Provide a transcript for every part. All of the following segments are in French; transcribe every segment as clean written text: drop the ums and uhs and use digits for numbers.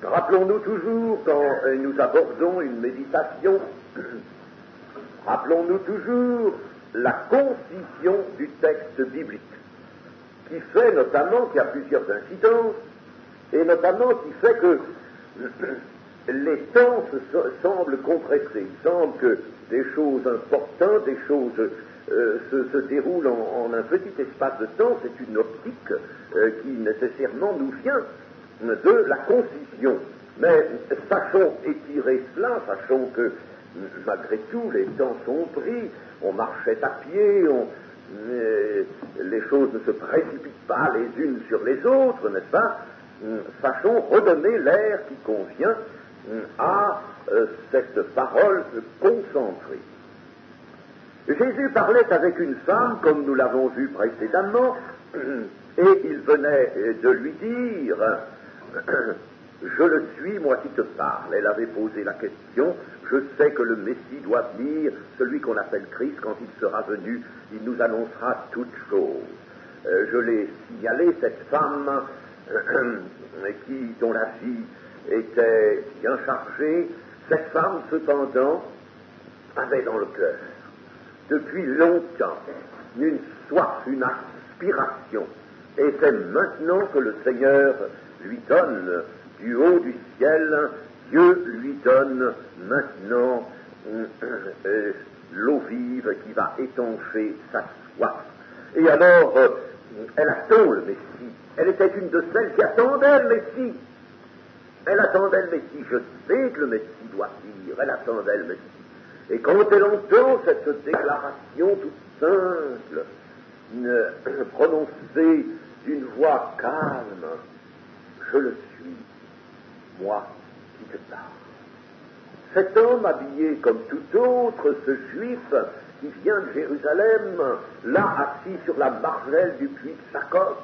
Rappelons-nous toujours, quand nous abordons une méditation, rappelons-nous toujours la concision du texte biblique, qui fait notamment qu'il y a plusieurs incidences, et notamment qui fait que les temps semblent compressés. Il semble que des choses importantes, des choses se déroulent en un petit espace de temps. C'est une optique qui nécessairement nous vient de la concision. Mais sachons étirer cela, sachons que malgré tout les temps sont pris, on marchait à pied, les choses ne se précipitent pas les unes sur les autres, n'est-ce pas? Sachons redonner l'air qui convient à cette parole concentrée. Jésus parlait avec une femme, comme nous l'avons vu précédemment, et il venait de lui dire « Je le suis, moi qui te parle ». Elle avait posé la question « Je sais que le Messie doit venir, celui qu'on appelle Christ, quand il sera venu, il nous annoncera toutes choses ». Je l'ai signalé, cette femme dont la vie était bien chargée, cette femme cependant avait dans le cœur depuis longtemps une soif, une aspiration, et c'est maintenant que le Seigneur lui donne du haut du ciel, Dieu lui donne maintenant l'eau vive qui va étancher sa soif. Et alors, elle attend le Messie. Elle était une de celles qui attendaient le Messie. Elle attendait le Messie. Je sais que le Messie doit venir. Elle attendait le Messie. Et quand elle entend cette déclaration toute simple, prononcée d'une voix calme, je le suis, moi qui te parle. Cet homme habillé comme tout autre, ce juif qui vient de Jérusalem, là assis sur la margelle du puits de Jacob,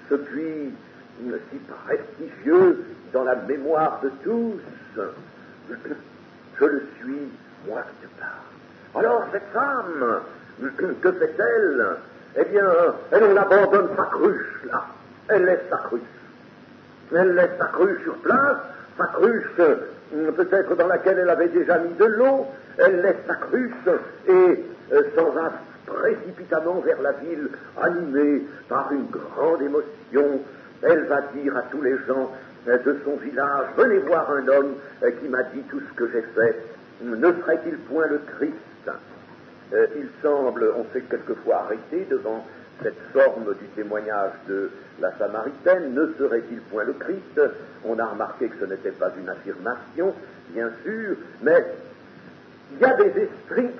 ce puits si prestigieux dans la mémoire de tous, je le suis, moi qui te parle. Alors cette femme, que fait-elle? Eh bien, elle abandonne sa cruche, là. Elle laisse sa cruche. Elle laisse sa cruche sur place, sa cruche peut-être dans laquelle elle avait déjà mis de l'eau. Elle laisse sa cruche et s'en va précipitamment vers la ville, animée par une grande émotion. Elle va dire à tous les gens de son village, venez voir un homme qui m'a dit tout ce que j'ai fait. Ne serait-il point le Christ? Il semble, on s'est quelquefois arrêté devant cette forme du témoignage de la Samaritaine, ne serait-il point le Christ? On a remarqué que ce n'était pas une affirmation, bien sûr, mais il y a des esprits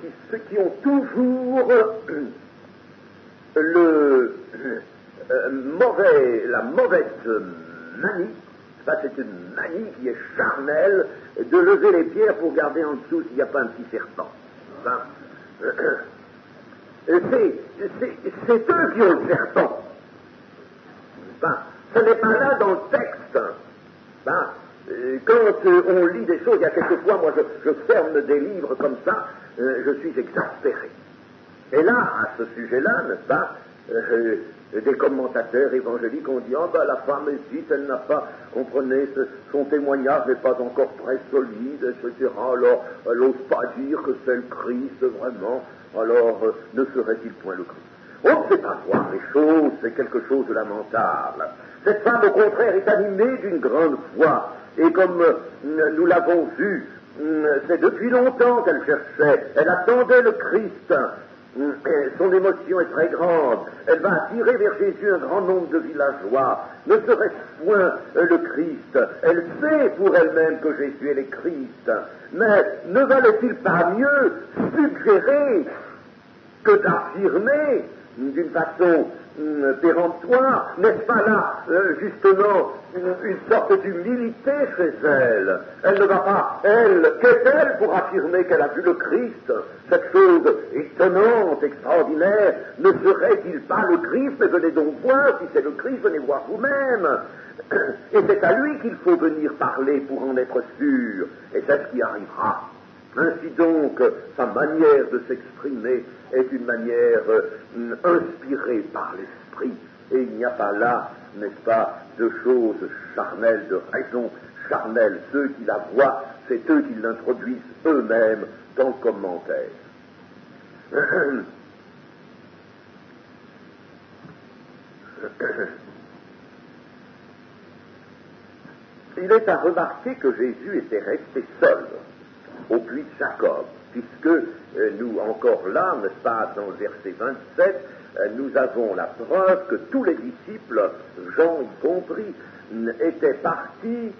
qui ont toujours la mauvaise manie, c'est une manie qui est charnelle, de lever les pierres pour regarder en dessous s'il n'y a pas un petit serpent. Enfin, c'est eux qui ont le serpent. Ben, ce n'est pas là dans le texte. Ben, quand on lit des choses, il y a quelquefois, moi je ferme des livres comme ça, je suis exaspéré. Et là, à ce sujet-là, n'est-ce pas, des commentateurs évangéliques ont dit, la femme hésite, elle n'a pas, comprenez, son témoignage n'est pas encore très solide, etc. Alors, elle n'ose pas dire que c'est le Christ, vraiment. Alors, ne serait-il point le Christ? On ne sait pas voir les choses, c'est quelque chose de lamentable. Cette femme, au contraire, est animée d'une grande foi. Et comme nous l'avons vu, c'est depuis longtemps qu'elle cherchait, elle attendait le Christ. Son émotion est très grande. Elle va attirer vers Jésus un grand nombre de villageois. Ne serait-ce point le Christ? Elle sait pour elle-même que Jésus est le Christ. Mais ne valait-il pas mieux suggérer que d'affirmer d'une façon péremptoire? N'est-ce pas là, justement, une sorte d'humilité chez elle? Elle ne va pas, qu'est-elle pour affirmer qu'elle a vu le Christ? Cette chose étonnante, extraordinaire, ne serait-il pas le Christ? Mais venez donc voir, si c'est le Christ, venez voir vous-même. Et c'est à lui qu'il faut venir parler pour en être sûr. Et c'est ce qui arrivera. Ainsi donc, sa manière de s'exprimer est une manière inspirée par l'Esprit. Et il n'y a pas là n'est-ce pas, de choses charnelles, de raisons charnelles. Ceux qui la voient, c'est eux qui l'introduisent eux-mêmes dans le commentaire. Il est à remarquer que Jésus était resté seul au puits de Jacob, puisque nous, encore là, n'est-ce pas, dans le verset 27, nous avons la preuve que tous les disciples, Jean y compris, étaient partis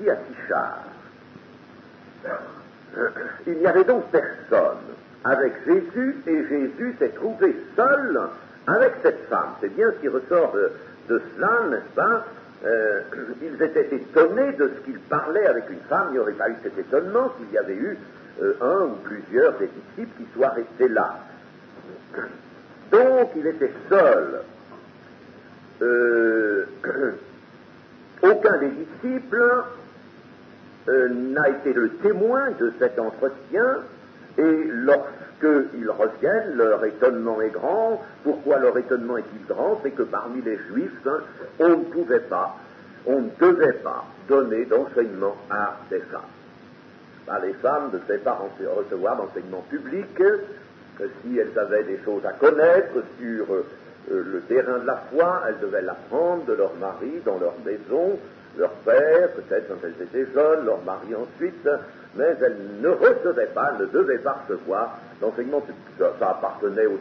à Sichar. Il n'y avait donc personne avec Jésus, et Jésus s'est trouvé seul avec cette femme. C'est bien ce qui ressort de cela, n'est-ce pas? Ils étaient étonnés de ce qu'il parlait avec une femme. Il n'y aurait pas eu cet étonnement s'il y avait eu un ou plusieurs des disciples qui soient restés là. Donc, il était seul. Aucun des disciples n'a été le témoin de cet entretien, et lorsqu'ils reviennent, leur étonnement est grand. Pourquoi leur étonnement est-il grand? C'est que parmi les Juifs, on ne devait pas donner d'enseignement à des femmes. Les femmes ne devaient pas recevoir d'enseignement public si elles avaient des choses à connaître sur le terrain de la foi. Elles devaient l'apprendre de leur mari dans leur maison, leur père, peut-être quand elles étaient jeunes, leur mari ensuite, mais elles ne recevaient pas, elles ne devaient pas recevoir d'enseignement public. Ça appartenait aux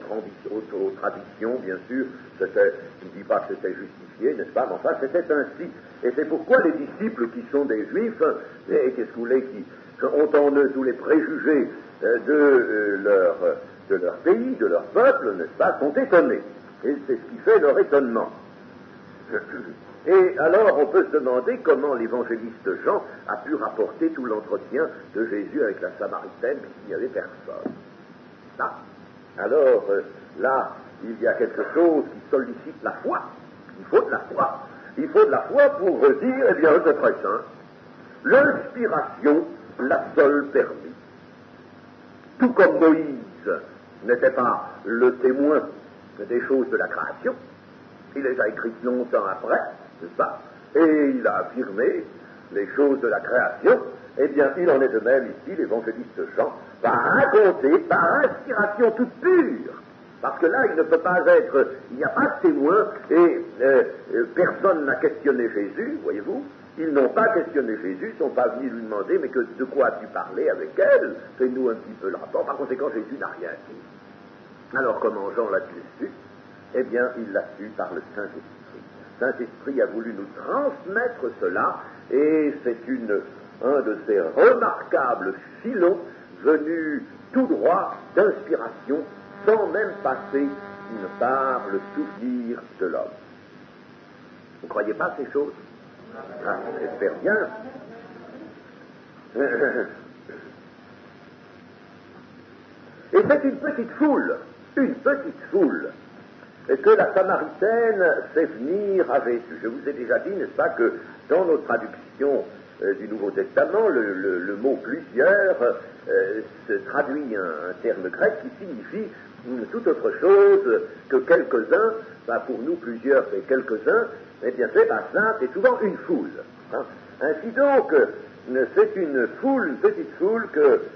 traditions, bien sûr. Je ne dis pas que c'était justifié, n'est-ce pas, mais enfin, c'était ainsi. Et c'est pourquoi les disciples qui sont des Juifs, et qu'est-ce que vous voulez, qui ont en eux tous les préjugés de leur pays, de leur peuple, n'est-ce pas, sont étonnés. Et c'est ce qui fait leur étonnement. Et alors, on peut se demander comment l'évangéliste Jean a pu rapporter tout l'entretien de Jésus avec la Samaritaine, puisqu'il n'y avait personne. Alors, là, il y a quelque chose qui sollicite la foi. Il faut de la foi. Il faut de la foi pour dire, eh bien, c'est très simple. L'inspiration l'a seule permis. Tout comme Moïse n'était pas le témoin des choses de la création, il les a écrites longtemps après, n'est-ce pas? Et il a affirmé les choses de la création. Eh bien, il en est de même ici, l'évangéliste Jean va raconter par inspiration toute pure, parce que là, il ne peut pas être, il n'y a pas de témoin, et personne n'a questionné Jésus, voyez-vous. Ils n'ont pas questionné Jésus, ils ne sont pas venus lui demander, mais de quoi as-tu parlé avec elle? Fais-nous un petit peu le rapport. Par conséquent, Jésus n'a rien dit. Alors, comment Jean l'a-t-il su? Eh bien, il l'a su par le Saint-Esprit. Saint-Esprit a voulu nous transmettre cela, et c'est un de ces remarquables filons venus tout droit d'inspiration, sans même passer par le souvenir de l'homme. Vous ne croyez pas ces choses? J'espère bien. Et c'est une petite foule que la Samaritaine fait venir à Jésus. Je vous ai déjà dit, n'est-ce pas, que dans nos traductions du Nouveau Testament, le mot plusieurs se traduit un terme grec qui signifie tout autre chose que quelques-uns. Pour nous, plusieurs, c'est quelques-uns. Eh bien, c'est pas cela, c'est souvent une foule. Ainsi donc, c'est une petite foule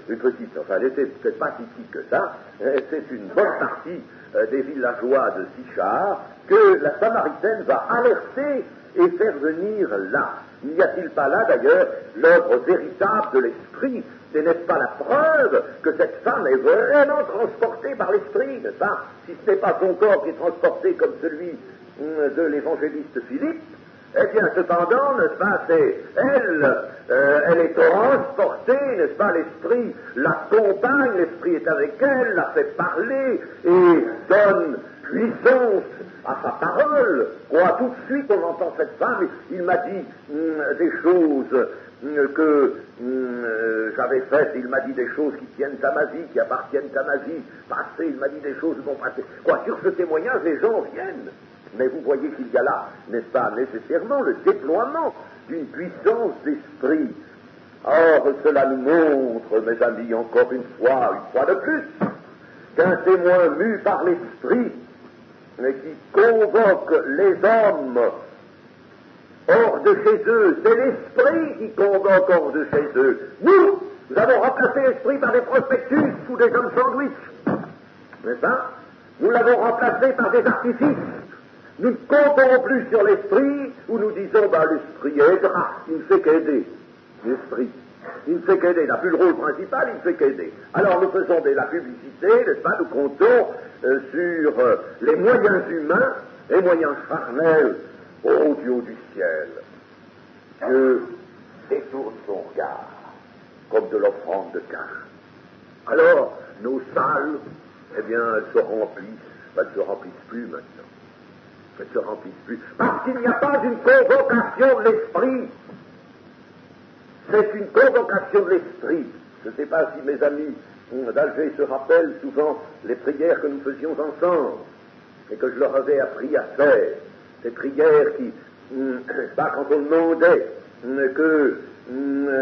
elle n'était peut-être pas si petite que ça, c'est une bonne partie des villageois de Sichar que la Samaritaine va alerter et faire venir là. N'y a-t-il pas là, d'ailleurs, l'œuvre véritable de l'Esprit? Et n'est-ce pas la preuve que cette femme est vraiment transportée par l'Esprit, n'est-ce pas? Si ce n'est pas son corps qui est transporté comme celui de l'évangéliste Philippe, eh bien, cependant, n'est-ce pas, elle est transportée, n'est-ce pas, l'Esprit l'accompagne, l'Esprit est avec elle, la fait parler et donne puissance à sa parole. Tout de suite, on entend cette femme, il m'a dit des choses que j'avais faites, il m'a dit des choses qui tiennent à ma vie, qui appartiennent à ma vie passée, il m'a dit des choses bon passé. Sur ce témoignage, les gens viennent. Mais vous voyez qu'il y a là, n'est-ce pas, nécessairement le déploiement d'une puissance d'esprit. Or, cela nous montre, mes amis, encore une fois de plus, qu'un témoin mu par l'esprit qui convoque les hommes hors de chez eux, c'est l'esprit qui convoque hors de chez eux. Nous avons remplacé l'esprit par des prospectus ou des hommes sandwich, n'est-ce pas? Nous l'avons remplacé par des artifices. Nous ne comptons plus sur l'esprit, où nous disons, l'esprit aidera, il ne fait qu'aider. L'esprit, il ne fait qu'aider, il n'a plus le rôle principal, il ne fait qu'aider. Alors nous faisons de la publicité, n'est-ce pas, nous comptons sur les moyens humains, les moyens charnels, ô Dieu du ciel. Dieu détourne son regard, comme de l'offrande de Caïn. Alors, nos salles, eh bien, elles se remplissent plus maintenant. Elles se remplissent plus. Parce qu'il n'y a pas une convocation de l'esprit. C'est une convocation de l'esprit. Je ne sais pas si mes amis d'Alger se rappellent souvent les prières que nous faisions ensemble et que je leur avais appris à faire. Ces prières qui, quand on demandait que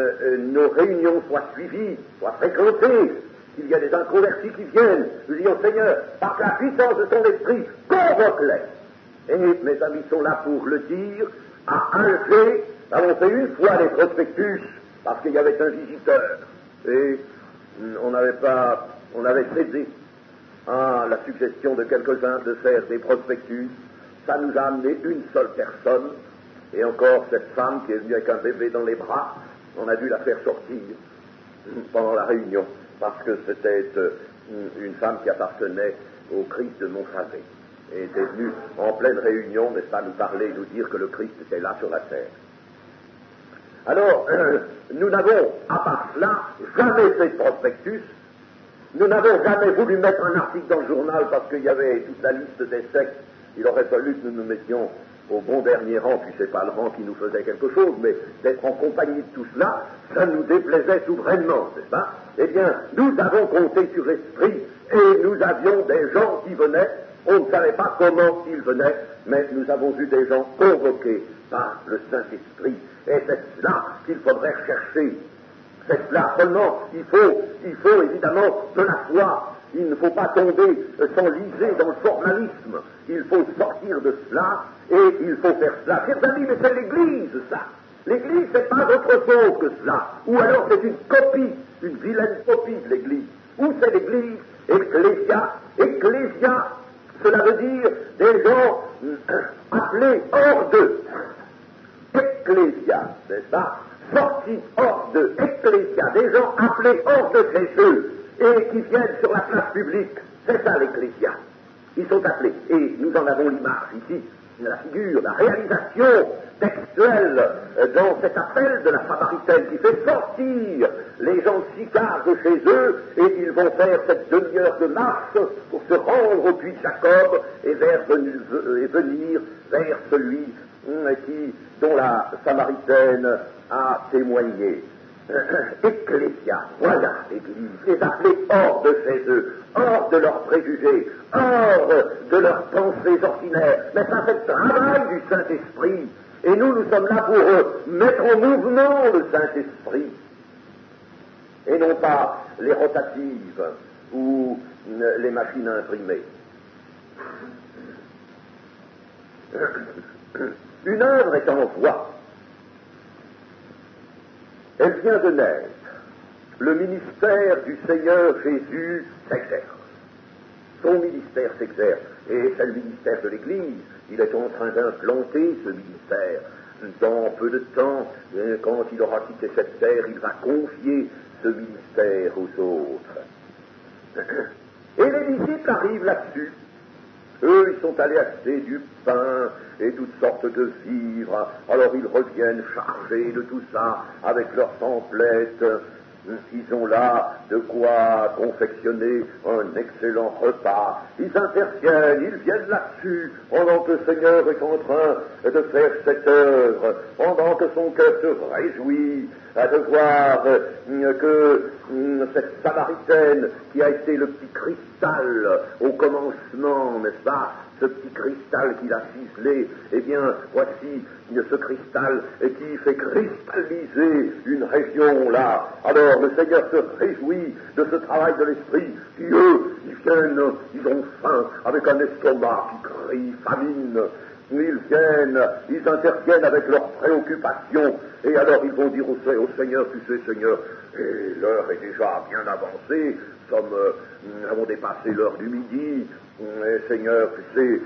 nos réunions soient suivies, soient fréquentées, qu'il y a des inconvertis qui viennent, nous disons, Seigneur, par la puissance de ton esprit, convoque-les. Et mes amis sont là pour le dire. À Alger, nous avons fait une fois les prospectus, parce qu'il y avait un visiteur, et on avait cédé à la suggestion de quelques-uns de faire des prospectus. Ça nous a amené une seule personne, et encore cette femme qui est venue avec un bébé dans les bras, on a dû la faire sortir pendant la réunion, parce que c'était une femme qui appartenait au Christ de Montfavet, et était venue en pleine réunion, n'est-ce pas, nous parler, nous dire que le Christ était là sur la terre. Alors, nous n'avons, à part cela, jamais fait de prospectus. Nous n'avons jamais voulu mettre un article dans le journal parce qu'il y avait toute la liste des sectes. Il aurait fallu que nous nous mettions au bon dernier rang, puis c'est pas le rang qui nous faisait quelque chose, mais d'être en compagnie de tout cela, ça nous déplaisait souverainement, n'est-ce pas? Eh bien, nous avons compté sur l'esprit, et nous avions des gens qui venaient, on ne savait pas comment ils venaient, mais nous avons vu des gens convoqués par le Saint-Esprit, et c'est cela qu'il faudrait rechercher. C'est cela seulement, il faut évidemment de la foi. Il ne faut pas tomber s'enliser dans le formalisme. Il faut sortir de cela et il faut faire cela. Chers amis, mais c'est l'Église, ça. L'Église, c'est pas autre chose que cela. Ou alors c'est une copie, une vilaine copie de l'Église. Ou c'est l'Église, ecclésia. Ecclésia, cela veut dire des gens appelés hors d'eux. Ecclésia, c'est ça, sortis hors d'eux. Ecclésia, des gens appelés hors de chez eux et qui viennent sur la place publique. C'est ça l'Ecclésia. Ils sont appelés. Et nous en avons l'image ici, la figure, la réalisation textuelle dans cet appel de la Samaritaine qui fait sortir les gens de Sicard de chez eux et ils vont faire cette demi-heure de marche pour se rendre au puits de Jacob et venir vers celui dont la Samaritaine a témoigné. Ecclésia, voilà l'Église, les appeler hors de chez eux, hors de leurs préjugés, hors de leurs pensées ordinaires. Mais ça, c'est le travail du Saint-Esprit. Et nous sommes là pour mettre en mouvement le Saint-Esprit. Et non pas les rotatives ou les machines à imprimer. Une œuvre est en voie. Elle vient de naître. Le ministère du Seigneur Jésus s'exerce. Son ministère s'exerce. Et c'est le ministère de l'Église. Il est en train d'implanter ce ministère. Dans peu de temps, quand il aura quitté cette terre, il va confier ce ministère aux autres. Et les disciples arrivent là-dessus. Eux, ils sont allés acheter du pain et toutes sortes de vivres. Alors ils reviennent chargés de tout ça avec leurs emplettes. Ils ont là de quoi confectionner un excellent repas. Ils interviennent, ils viennent là-dessus, pendant que le Seigneur est en train de faire cette œuvre, pendant que son cœur se réjouit de voir que cette Samaritaine, qui a été le petit cristal au commencement, n'est-ce pas, ce petit cristal qu'il a ciselé, eh bien, voici ce cristal qui fait cristalliser une région là. Alors, le Seigneur se réjouit de ce travail de l'esprit, qui eux, ils viennent, ils ont faim, avec un estomac qui crie famine. Ils viennent, ils interviennent avec leurs préoccupations, et alors ils vont dire au Seigneur, tu sais, Seigneur, et l'heure est déjà bien avancée, nous avons dépassé l'heure du midi, et Seigneur, tu sais,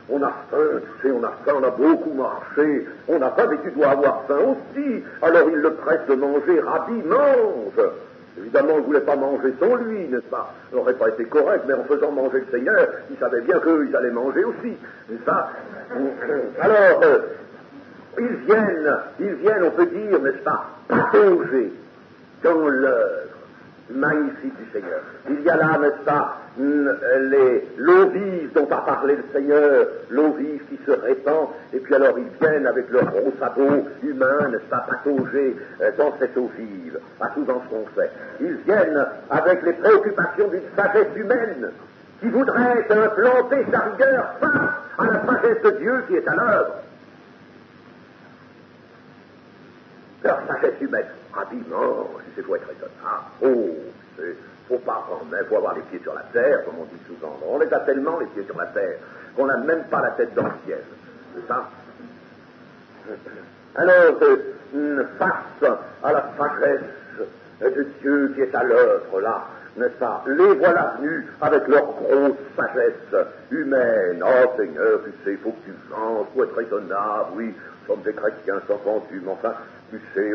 on a faim, tu sais, on a faim, on a beaucoup marché, on a faim, mais tu dois avoir faim aussi. Alors il le presse de manger, Rabbi, mange. Évidemment, on ne voulait pas manger sans lui, n'est-ce pas? Ça n'aurait pas été correct, mais en faisant manger le Seigneur, ils savaient bien qu'eux, ils allaient manger aussi, n'est-ce pas? Alors, ils viennent, on peut dire, n'est-ce pas, patauger dans l'œuvre magnifique du Seigneur. Il y a là, n'est-ce pas, l'eau vive dont a parlé le Seigneur, l'eau vive qui se répand, et puis alors ils viennent avec leurs gros sabots humains, n'est-ce pas, patauger dans cette eau vive, à tout dans ce qu'on fait. Ils viennent avec les préoccupations d'une sagesse humaine qui voudrait implanter sa rigueur face à la sagesse de Dieu qui est à l'œuvre. Leur sagesse humaine, rapidement, si c'est faut être raisonnable, faut pas quand même, faut avoir les pieds sur la terre, comme on dit souvent. On les a tellement les pieds sur la terre qu'on n'a même pas la tête dans le ciel. C'est ça? Alors, face à la sagesse de Dieu qui est à l'œuvre là, n'est-ce pas? Les voilà venus avec leur grosse sagesse humaine. Oh Seigneur, tu sais, il faut que tu venges, faut être raisonnable, oui, nous sommes des chrétiens sans vendu, mais enfin, tu sais,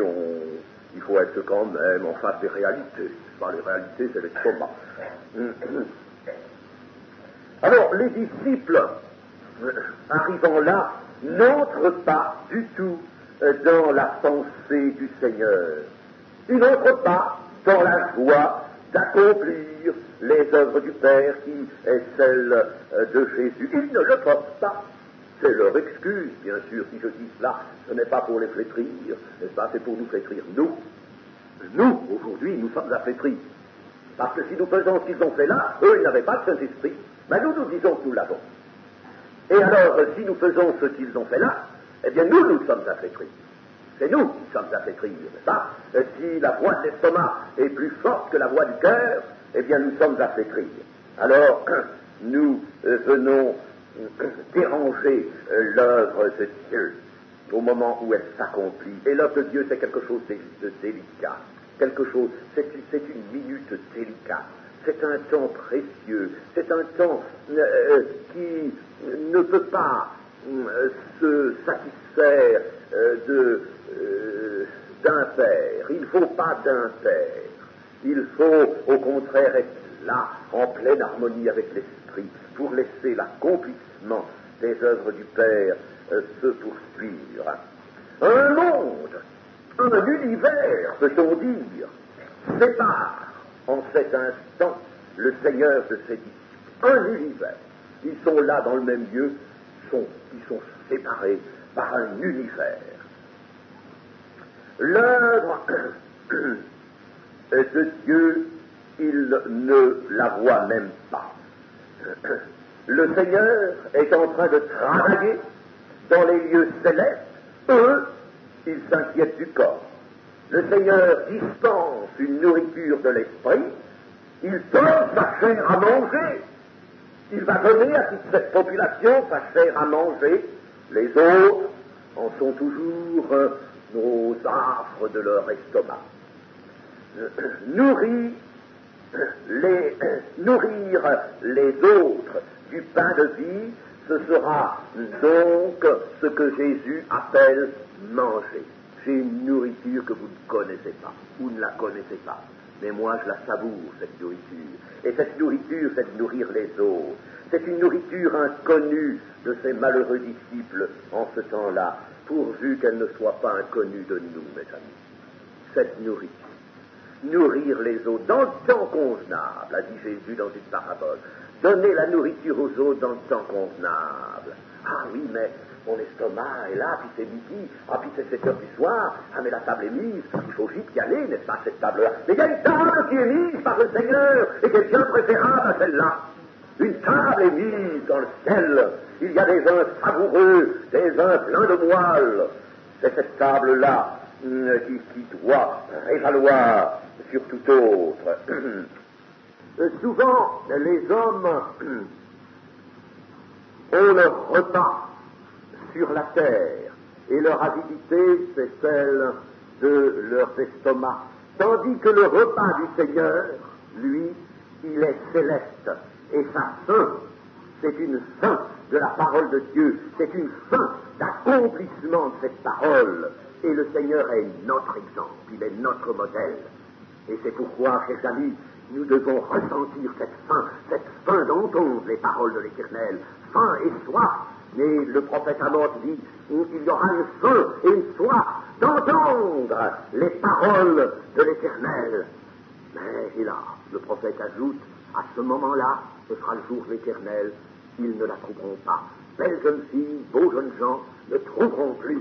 il faut être quand même en face des réalités. Pas les réalités, c'est l'estomac. Alors, les disciples, arrivant là, n'entrent pas du tout dans la pensée du Seigneur. Ils n'entrent pas dans la joie d'accomplir les œuvres du Père qui est celle de Jésus. Ils ne le pensent pas. C'est leur excuse, bien sûr, si je dis cela, ce n'est pas pour les flétrir, n'est-ce pas, c'est pour nous flétrir, nous. Nous, aujourd'hui, nous sommes à flétrir. Parce que si nous faisons ce qu'ils ont fait là, eux, ils n'avaient pas de Saint-Esprit. Mais nous, nous disons que nous l'avons. Et alors, si nous faisons ce qu'ils ont fait là, eh bien, nous sommes à flétrir. C'est nous qui sommes à flétrir, n'est-ce pas? Si la voix de l'estomac est plus forte que la voix du cœur, eh bien, nous sommes à flétrir. Alors, nous venons déranger l'œuvre de Dieu au moment où elle s'accomplit. Et l'œuvre de Dieu, c'est quelque chose de délicat. Quelque chose, c'est une minute délicate. C'est un temps précieux. C'est un temps qui ne peut pas se satisfaire d'un père. Il ne faut pas d'un père. Il faut, au contraire, être là, en pleine harmonie avec l'Esprit, pour laisser l'accomplissement des œuvres du Père se poursuivre. Un monde, un univers, peut-on dire, sépare en cet instant le Seigneur de ses disciples. Un univers. Ils sont là dans le même lieu, ils sont séparés par un univers. L'œuvre de Dieu, il ne la voit même pas. Le Seigneur est en train de travailler dans les lieux célestes. Eux, ils s'inquiètent du corps. Le Seigneur dispense une nourriture de l'esprit. Il donne sa chair à manger. Il va donner à toute cette population sa chair à manger. Les autres en sont toujours aux affres de leur estomac. Nourrir les autres du pain de vie, ce sera donc ce que Jésus appelle manger. C'est une nourriture que vous ne connaissez pas, vous ne la connaissez pas. Mais moi, je la savoure, cette nourriture. Et cette nourriture, c'est de nourrir les autres. C'est une nourriture inconnue de ces malheureux disciples en ce temps-là, pourvu qu'elle ne soit pas inconnue de nous, mes amis. Cette nourriture. Nourrir les autres dans le temps convenable, a dit Jésus dans une parabole. Donner la nourriture aux autres dans le temps convenable. Ah oui, mais mon estomac est là, puis c'est midi, ah puis c'est 7 heures du soir, ah mais la table est mise, il faut vite y aller, n'est-ce pas, cette table-là. Mais il y a une table qui est mise par le Seigneur, et qui est bien préférable à celle-là. Une table est mise dans le ciel. Il y a des vins savoureux, des vins pleins de moelle. C'est cette table-là qui doit prévaloir sur tout autre. Souvent, les hommes ont leur repas sur la terre, et leur avidité, c'est celle de leurs estomacs. Tandis que le repas du Seigneur, lui, il est céleste. Et sa faim, c'est une faim de la parole de Dieu, c'est une faim d'accomplissement de cette parole. Et le Seigneur est notre exemple, il est notre modèle. Et c'est pourquoi, chers amis, nous devons ressentir cette faim d'entendre les paroles de l'Éternel, faim et soif. Mais le prophète Amos dit, il y aura une faim et une soif d'entendre les paroles de l'Éternel. Mais, et là, le prophète ajoute, à ce moment-là, ce sera le jour de l'Éternel, ils ne la trouveront pas. Belles jeunes filles, beaux jeunes gens ne trouveront plus.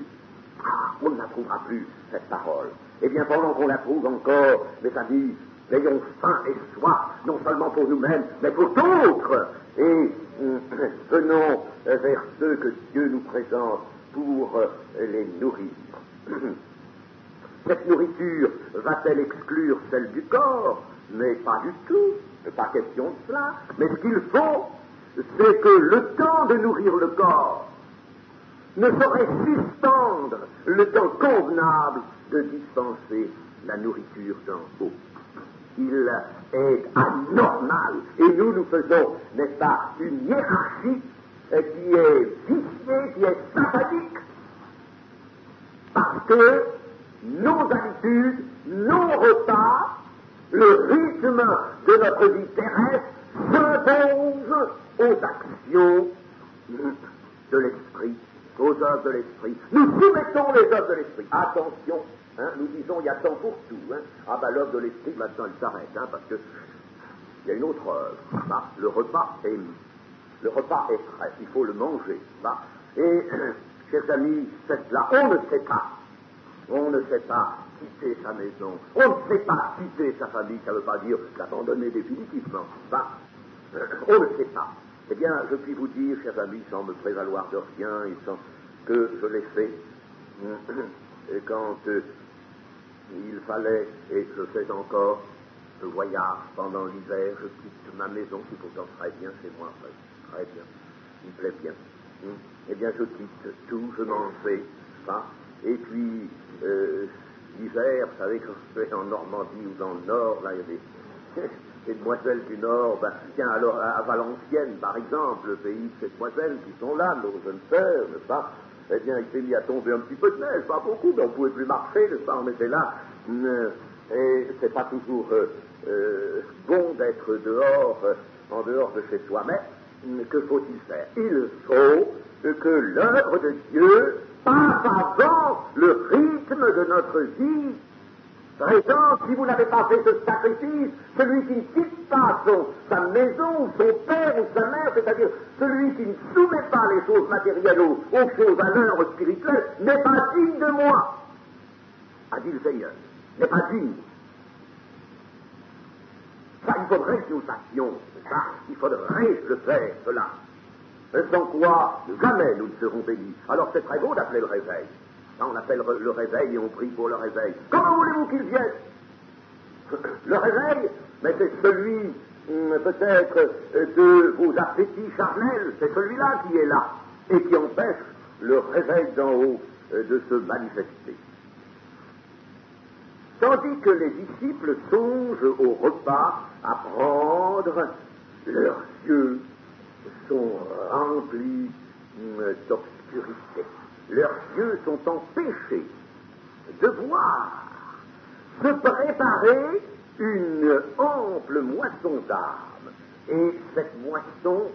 Ah, on ne la trouvera plus, cette parole. Eh bien, pendant qu'on la trouve encore, mes amis, ayons faim et soif, non seulement pour nous-mêmes, mais pour d'autres. Et venons vers ceux que Dieu nous présente pour les nourrir. Cette nourriture va-t-elle exclure celle du corps? Mais pas du tout, pas question de cela. Mais ce qu'il faut, c'est que le temps de nourrir le corps ne saurait suspendre le temps convenable de dispenser la nourriture d'en haut. Il est anormal. Et nous faisons, n'est-ce pas, une hiérarchie qui est viciée, qui est satanique, parce que nos habitudes, nos repas, le rythme de notre vie terrestre s'imposent aux actions de l'esprit, aux œuvres de l'esprit. Nous soumettons les œuvres de l'esprit. Attention, nous disons il y a temps pour tout. L'œuvre de l'esprit, maintenant, elle s'arrête, parce que il y a une autre œuvre. Le repas est frais, il faut le manger. Et, chers amis, c'est là, on ne sait pas. On ne sait pas quitter sa maison. On ne sait pas quitter sa famille. Ça ne veut pas dire l'abandonner définitivement. On ne sait pas. Eh bien, je puis vous dire, chers amis, sans me prévaloir de rien et sans que je l'ai fait, quand il fallait, et je fais encore, ce voyage pendant l'hiver, je quitte ma maison, qui pourtant très bien chez moi, très bien, il me plaît bien. Eh bien, je quitte tout, je m'en vais, et puis, l'hiver, vous savez, quand je vais en Normandie ou dans le Nord, là, il y a des demoiselles du Nord, tiens, alors, à Valenciennes, par exemple, le pays de ces demoiselles qui sont là, nos jeunes sœurs, n'est-ce pas? Eh bien, il s'est mis à tomber un petit peu de neige, pas beaucoup, mais on ne pouvait plus marcher, n'est-ce pas? On était là, et c'est pas toujours bon d'être dehors, en dehors de chez soi, mais que faut-il faire? Il faut que l'œuvre de Dieu passe avant le rythme de notre vie. Par exemple, si vous n'avez pas fait ce sacrifice, celui qui ne quitte pas sa maison, ou son père ou sa mère, c'est-à-dire celui qui ne soumet pas les choses matérielles aux choses à l'œuvre spirituelle, n'est pas digne de moi, a dit le Seigneur, n'est pas digne. Ça, il faudrait que nous fassions, il faudrait le faire, cela. Sans quoi, jamais nous ne serons bénis. Alors c'est très beau d'appeler le réveil. On appelle le réveil et on prie pour le réveil. Comment voulez-vous qu'il vienne? Le réveil, mais c'est celui, peut-être, de vos appétits charnels, c'est celui-là qui est là, et qui empêche le réveil d'en haut de se manifester. Tandis que les disciples songent au repas à prendre, leurs yeux sont remplis d'obscurité. Leurs yeux sont empêchés de voir se préparer une ample moisson d'âmes. Et cette moisson,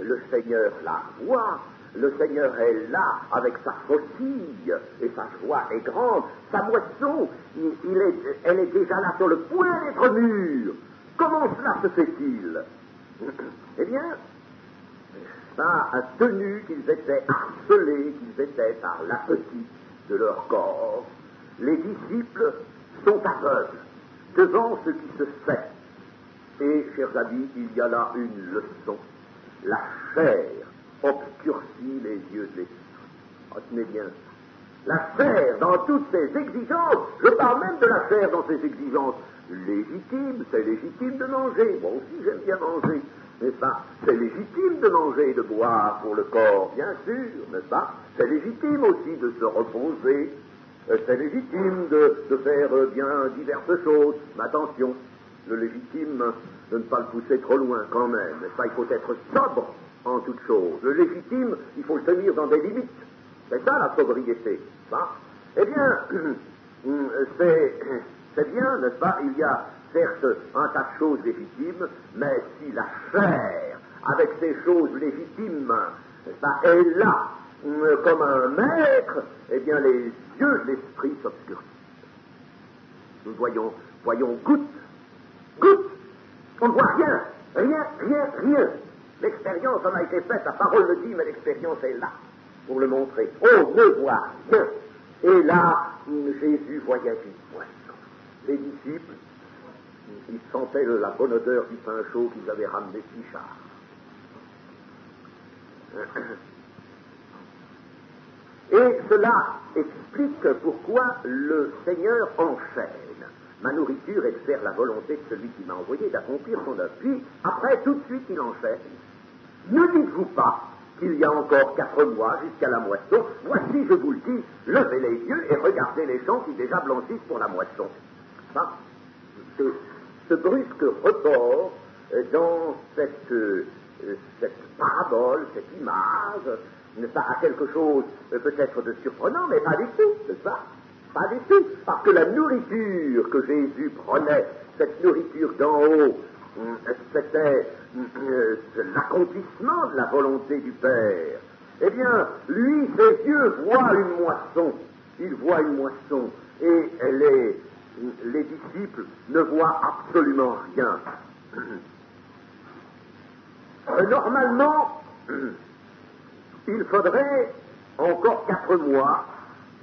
le Seigneur la voit, le Seigneur est là avec sa faucille et sa joie est grande. Sa moisson, elle est déjà là sur le point d'être mûre. Comment cela se fait-il? Eh bien, tenu qu'ils étaient harcelés, qu'ils étaient par l'appétit de leur corps, les disciples sont aveugles devant ce qui se fait. Et, chers amis, il y a là une leçon la chair obscurcit les yeux de l'esprit. Retenez bien. La chair, dans toutes ses exigences, je parle même de la chair dans ses exigences légitimes, c'est légitime de manger. Moi aussi, j'aime bien manger, n'est-ce pas? C'est légitime de manger et de boire pour le corps, bien sûr, n'est-ce pas? C'est légitime aussi de se reposer, c'est légitime de faire bien diverses choses. Mais attention, le légitime, de ne pas le pousser trop loin quand même, n'est-ce pas? Il faut être sobre en toutes choses. Le légitime, il faut le tenir dans des limites. C'est ça la sobriété, hein? Eh bien, c'est bien, n'est-ce pas? Il y a certes un tas de choses légitimes, mais si la chair, avec ces choses légitimes, n'est-ce pas, est là, comme un maître, eh bien les yeux de l'esprit s'obscurcissent. Nous voyons goutte, on ne voit rien. L'expérience en a été faite, la parole le dit, mais l'expérience est là. Pour le montrer. On ne voit rien. Et là, Jésus voyait une poisson. Les disciples, ils sentaient la bonne odeur du pain chaud qu'ils avaient ramené si char. Et cela explique pourquoi le Seigneur enchaîne. Ma nourriture est de faire la volonté de celui qui m'a envoyé, d'accomplir son œuvre. Puis, après, tout de suite, il enchaîne. Ne dites-vous pas qu'il y a encore 4 mois jusqu'à la moisson. Voici, je vous le dis, levez les yeux et regardez les champs qui déjà blanchissent pour la moisson. Enfin, ce brusque report dans cette parabole, cette image, n'est-ce pas, à quelque chose peut-être de surprenant, mais pas du tout, c'est ça? Pas du tout, parce que la nourriture que Jésus prenait, cette nourriture d'en haut, c'était l'accomplissement de la volonté du Père. Eh bien, lui, ses yeux voient une moisson. Il voit une moisson. Et les disciples ne voient absolument rien. Normalement, il faudrait encore 4 mois,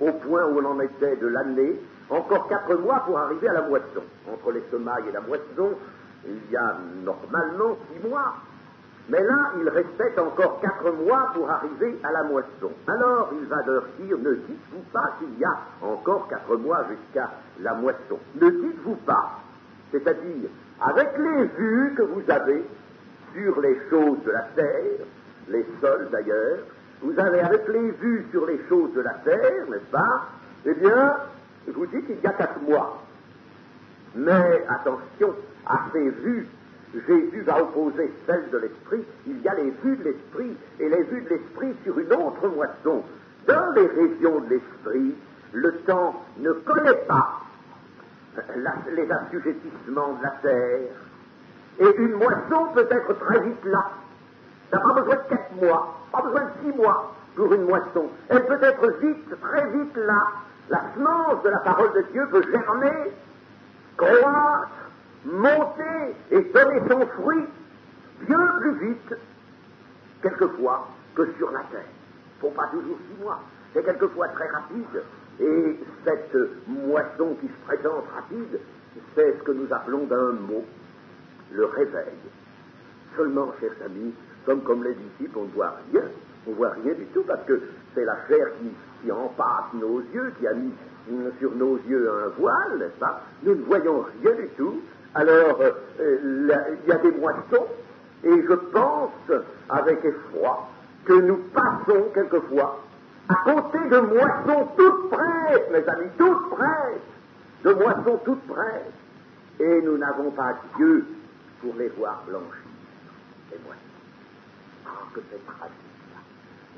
au point où on en était de l'année, encore 4 mois pour arriver à la moisson. Entre les semailles et la moisson, il y a normalement 6 mois. Mais là, il restait encore 4 mois pour arriver à la moisson. Alors, il va leur dire, ne dites-vous pas qu'il y a encore 4 mois jusqu'à la moisson. Ne dites-vous pas. C'est-à-dire, avec les vues que vous avez sur les choses de la terre, les sols d'ailleurs, vous avez avec les vues sur les choses de la terre, n'est-ce pas? Eh bien, je vous dis qu'il y a 4 mois. Mais attention, à ces vues, Jésus va opposer celles de l'esprit. Il y a les vues de l'esprit et les vues de l'esprit sur une autre moisson. Dans les régions de l'esprit, le temps ne connaît pas les assujettissements de la terre. Et une moisson peut être très vite là. Ça n'a pas besoin de 4 mois, pas besoin de 6 mois pour une moisson. Elle peut être vite, très vite là. La semence de la parole de Dieu peut germer, croître, monter et donner son fruit bien plus vite, quelquefois, que sur la terre. Il ne faut pas toujours 6 mois. C'est quelquefois très rapide. Et cette moisson qui se présente rapide, c'est ce que nous appelons d'un mot, le réveil. Seulement, chers amis, comme les disciples, on ne voit rien. On ne voit rien du tout parce que c'est la chair qui empasse nos yeux, qui a mis sur nos yeux un voile, n'est-ce pas? Nous ne voyons rien du tout. Alors, il y a des moissons, et je pense, avec effroi, que nous passons quelquefois à côté de moissons toutes prêtes, mes amis, toutes prêtes, de moissons toutes prêtes, et nous n'avons pas Dieu pour les voir blanchir, les moissons. Oh, que c'est tragique,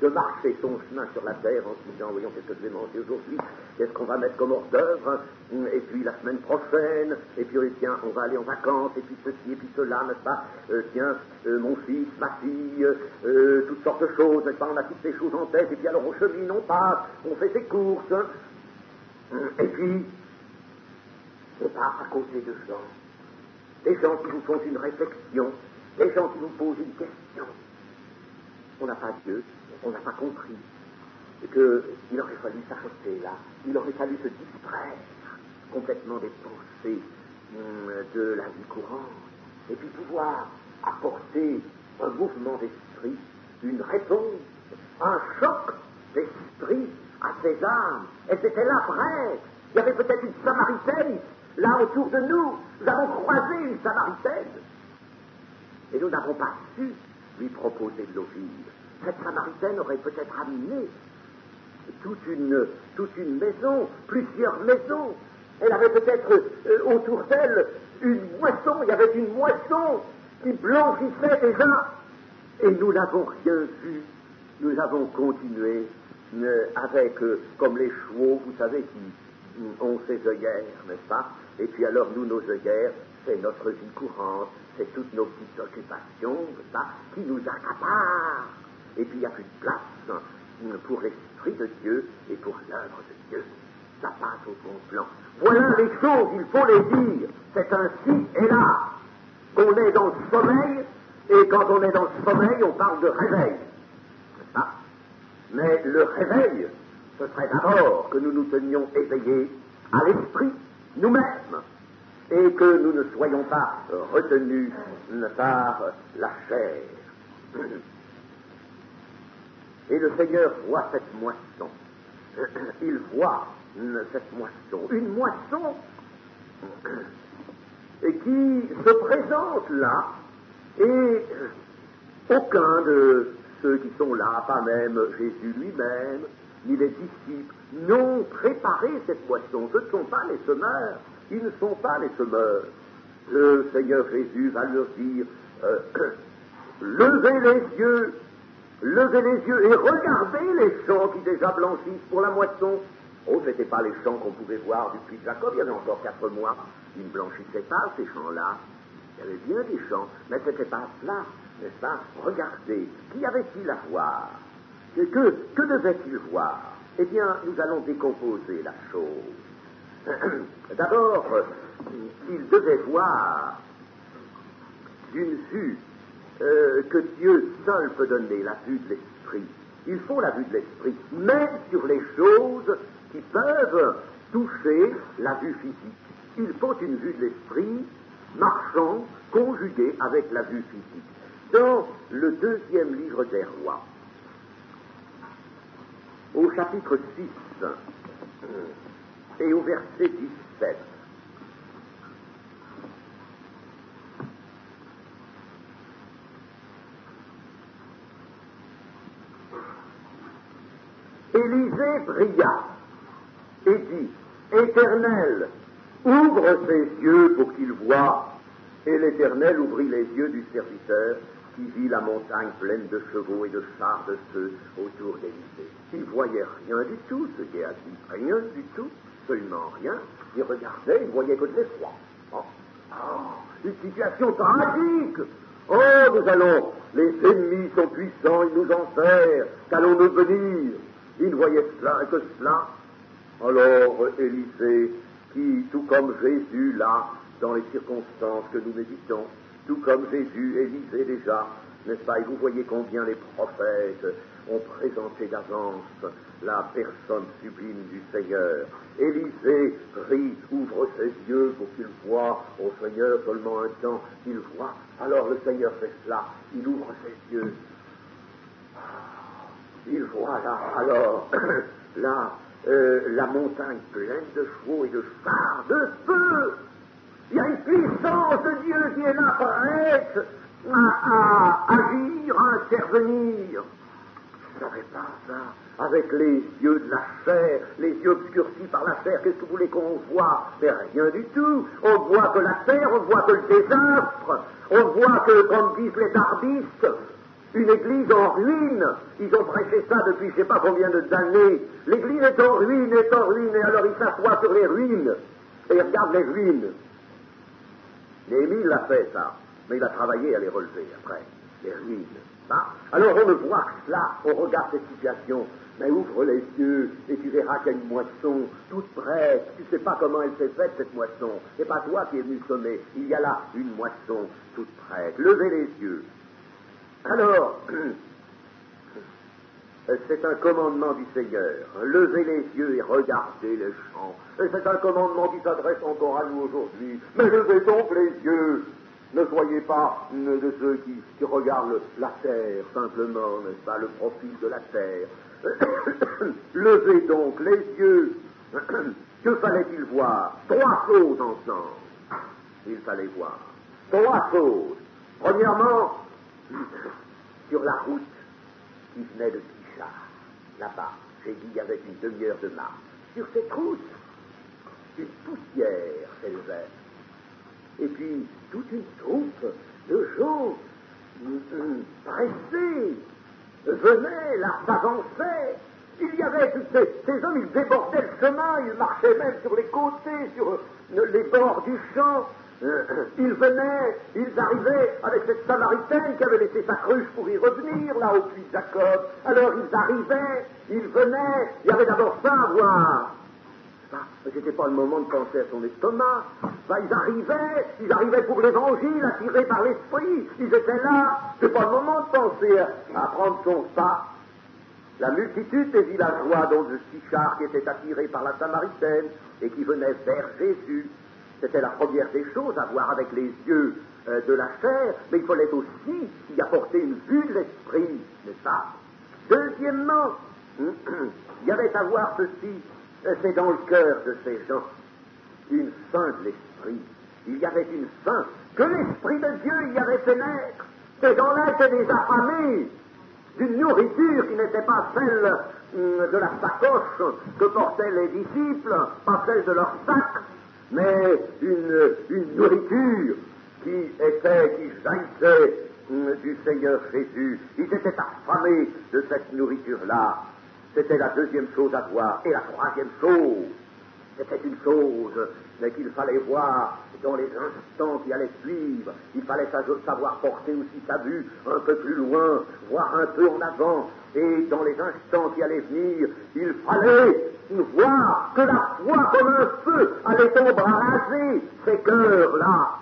de marcher son chemin sur la terre en se disant, voyons, qu'est-ce que je vais manger aujourd'hui, qu'est-ce qu'on va mettre comme hors d'œuvre, et puis la semaine prochaine, et puis tiens, on va aller en vacances, et puis ceci, et puis cela, n'est-ce pas, tiens, mon fils, ma fille, toutes sortes de choses, n'est-ce pas, on a toutes ces choses en tête, et puis alors on chemine, on passe, on fait ses courses, et puis on passe à côté de gens, des gens qui vous font une réflexion, des gens qui vous posent une question. On n'a pas Dieu, on n'a pas compris qu'il aurait fallu s'arrêter là, il aurait fallu se distraire complètement des pensées de la vie courante, et puis pouvoir apporter un mouvement d'esprit l'esprit une réponse, un choc d'esprit à ces âmes. Elles étaient là, prêtes. Il y avait peut-être une Samaritaine, là autour de nous. Nous avons croisé une Samaritaine. Et nous n'avons pas su lui proposer de l'eau vive. Cette Samaritaine aurait peut-être amené toute une maison, plusieurs maisons. Elle avait peut-être autour d'elle une moisson. Il y avait une moisson qui blanchissait déjà. Et nous n'avons rien vu. Nous avons continué avec, comme les chevaux, vous savez, qui ont ces œillères, n'est-ce pas? Et puis alors, nous, nos œillères, c'est notre vie courante, c'est toutes nos petites occupations, n'est-ce pas, qui nous accaparent. Et puis, il n'y a plus de place pour l'Esprit de Dieu et pour l'œuvre de Dieu. Ça passe au bon plan. Voilà les choses, il faut les dire. C'est ainsi et là qu'on est dans le sommeil, et quand on est dans le sommeil, on parle de réveil. N'est-ce pas? Mais le réveil, ce serait d'abord que nous nous tenions éveillés à l'esprit, nous-mêmes, et que nous ne soyons pas retenus par la chair. Et le Seigneur voit cette moisson. Il voit cette moisson. Une moisson qui se présente là, et aucun de ceux qui sont là, pas même Jésus lui-même, ni les disciples, n'ont préparé cette moisson. Ce ne sont pas les semeurs. Ils ne sont pas les semeurs. Le Seigneur Jésus va leur dire, levez les yeux et regardez les champs qui déjà blanchissent pour la moisson. Oh, ce n'étaient pas les champs qu'on pouvait voir depuis Jacob, il y avait encore 4 mois. Ils ne blanchissaient pas, ces champs-là. Il y avait bien des champs, mais ce n'était pas cela, n'est-ce pas? Regardez, qu'y avait-il à voir? Que devait-il voir? Eh bien, nous allons décomposer la chose. D'abord, il devait voir d'une vue que Dieu seul peut donner, la vue de l'esprit. Il faut la vue de l'esprit, même sur les choses qui peuvent toucher la vue physique. Il faut une vue de l'esprit marchant, conjuguée avec la vue physique. Dans le 2e livre des Rois, au chapitre 6 et au verset 17, Élisée brilla et dit, Éternel, ouvre ses yeux pour qu'il voie. Et l'Éternel ouvrit les yeux du serviteur qui vit la montagne pleine de chevaux et de chars de feu autour d'Élisée. Il voyait rien du tout, ce Géasi, rien du tout, absolument rien. Il regardait, il voyait que de l'effroi. Une situation tragique. Oh, les ennemis sont puissants, ils nous enserrent, qu'allons-nous venir? Il ne voyait cela que cela. Alors Élisée, qui, tout comme Jésus là, dans les circonstances que nous méditons, tout comme Jésus, Élisée déjà, n'est-ce pas? Et vous voyez combien les prophètes ont présenté d'avance la personne sublime du Seigneur. Élisée prie, ouvre ses yeux pour qu'il voie. Au Seigneur, seulement un temps, il voit. Alors le Seigneur fait cela, il ouvre ses yeux. Il voit là, alors, là, la montagne pleine de chevaux et de chars, de feu. Il y a une puissance de Dieu qui est là, prête à agir, à intervenir. Je ne savais pas ça. Avec les yeux de la chair, les yeux obscurcis par la chair, qu'est-ce que vous voulez qu'on voit? Mais rien du tout. On voit que la terre, on voit que le désastre, on voit que, comme disent les darbistes, une église en ruine. Ils ont prêché ça depuis je ne sais pas combien d'années. L'église est en ruine, et alors ils s'assoient sur les ruines, et ils regardent les ruines. Néhémie l'a fait, ça, mais il a travaillé à les relever après, les ruines. Hein? Alors on ne voit que cela, on regarde cette situation, mais ouvre les yeux et tu verras qu'il y a une moisson toute prête. Tu ne sais pas comment elle s'est faite, cette moisson. C'est pas toi qui es venu semer, il y a là une moisson toute prête. Levez les yeux. Alors, c'est un commandement du Seigneur. Levez les yeux et regardez les champs. Et c'est un commandement qui s'adresse encore à nous aujourd'hui. Mais levez donc les yeux Ne soyez pas de ceux qui regardent la terre simplement, n'est-ce pas, le profil de la terre. Levez donc les yeux. Que fallait-il voir? Trois choses ensemble. Il fallait voir. Trois choses. Premièrement, sur la route qui venait de Tichar, là-bas, j'ai dit il y avait une demi-heure de marche. Sur cette route, une poussière s'élevait. Et puis, toute une troupe de gens pressés venaient, là, s'avançaient. Il y avait tous ces hommes, ils débordaient le chemin, ils marchaient même sur les côtés, sur les bords du champ. Ils venaient, ils arrivaient avec cette Samaritaine qui avait laissé sa cruche pour y revenir, là, au puits de Jacob. Alors ils arrivaient, ils venaient, il y avait d'abord ça à voir. C'était pas le moment de penser à son estomac. Ils arrivaient pour l'évangile, attirés par l'esprit. Ils étaient là. C'est pas le moment de penser à prendre son pas. La multitude des villageois, dont de Sichar, qui étaient attirés par la Samaritaine et qui venaient vers Jésus, c'était la première des choses à voir avec les yeux de la chair, mais il fallait aussi y apporter une vue de l'esprit, n'est-ce pas? Deuxièmement, il y avait à voir ceci. C'est dans le cœur de ces gens une faim de l'esprit. Il y avait une faim que l'esprit de Dieu y avait fait naître. Ces gens-là étaient des affamés d'une nourriture qui n'était pas celle de la sacoche que portaient les disciples, pas celle de leur sac, mais une nourriture qui jaillissait du Seigneur Jésus. Ils étaient affamés de cette nourriture-là. C'était la deuxième chose à voir. Et la troisième chose, c'était une chose qu'il fallait voir dans les instants qui allaient suivre. Il fallait savoir porter aussi sa vue un peu plus loin, voir un peu en avant. Et dans les instants qui allaient venir, il fallait voir que la foi comme un feu allait embraser ces cœurs-là.